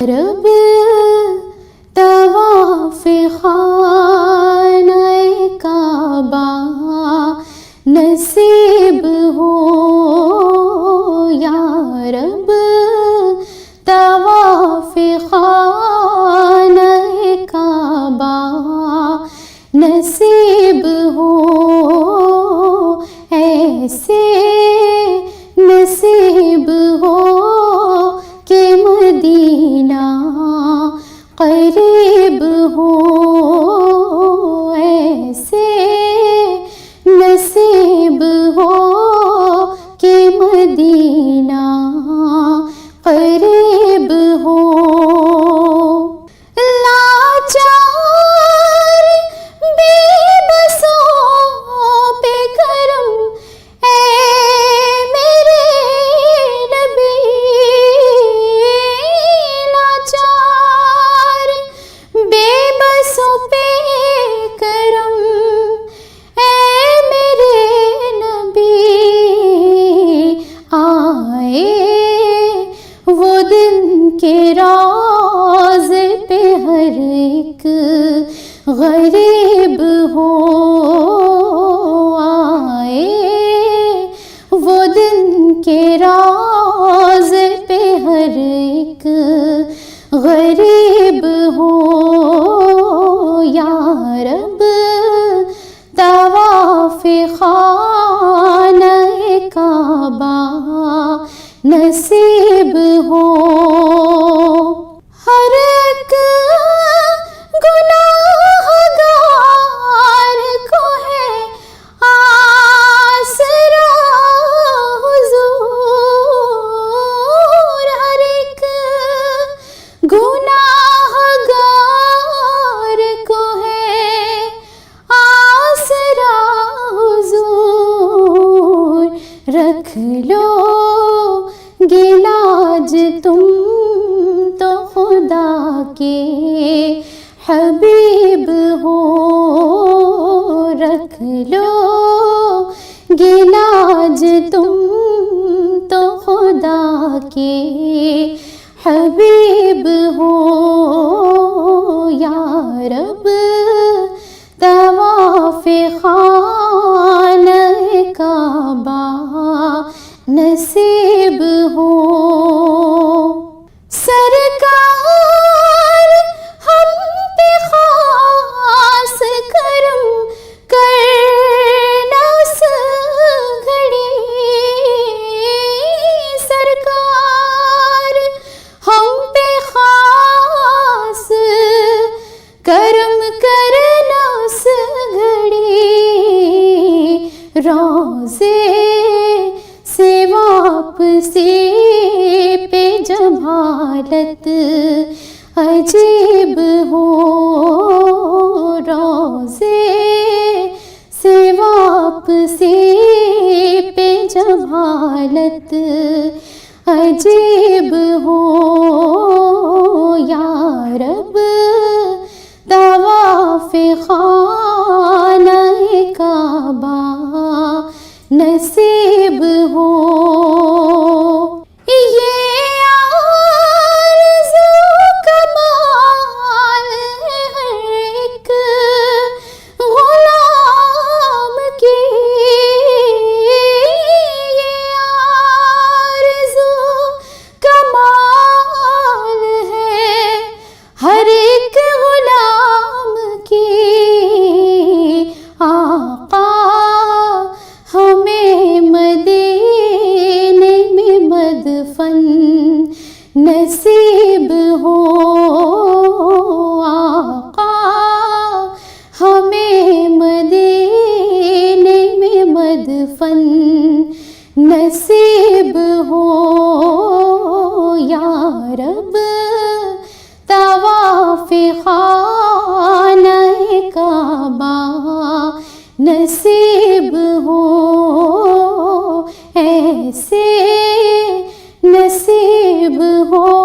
رب طواف خانہ کعبہ نصیب ہو یا رب، طواف خانہ کعبہ نصیب ہو، ایسے نصیب ہو کہ مدینہ قریب ہو، ایسے نصیب ہو کہ مدینہ قریب ہو۔ لاچار بے بسوں پہ کرم اے میرے نبی، لاچار بے بسوں پہ کرم اے میرے نبی، آئے وہ دن کے روضے پہ ہر ایک غریب ہو، آئے وہ دن کے روضے پہ ہر ایک غریب ہو، یا رب طواف خانہ کعبہ نصیب ہو۔ ہر ایک گناہ گار کو ہے آسرا حضور، ہر ایک گناہ گار کو ہے آسرا حضور، رکھ لو گلاج تم تو خدا کے حبیب ہو، رکھ لو گلاج تم تو خدا کے حبیب ہو، یا رب طواف خانہ کعبہ نصیب ہو۔ سرکار ہم پہ خاص کرم کرنا اس گھڑی، سرکار ہم پہ خاص کرم کرنا اس گھڑی، روضے سے واپسی پہ جب حالت عجیب ہو، روضے سے واپسی پہ جب حالت عجیب ہو، یا رب طواف خانہ کعبہ نصیب ہو۔ یہ آرزو کمال ہے ہر ایک غلام کی، یہ آرزو کمال ہے ہر ایک غلام کی، آقا ہمیں مدینے میں مدفن نصیب ہو، آقا ہمیں مدینے میں مدفن نصیب ہو، یا رب طواف خانہ کعبہ نصیب ہو، ایسے نصیب ہو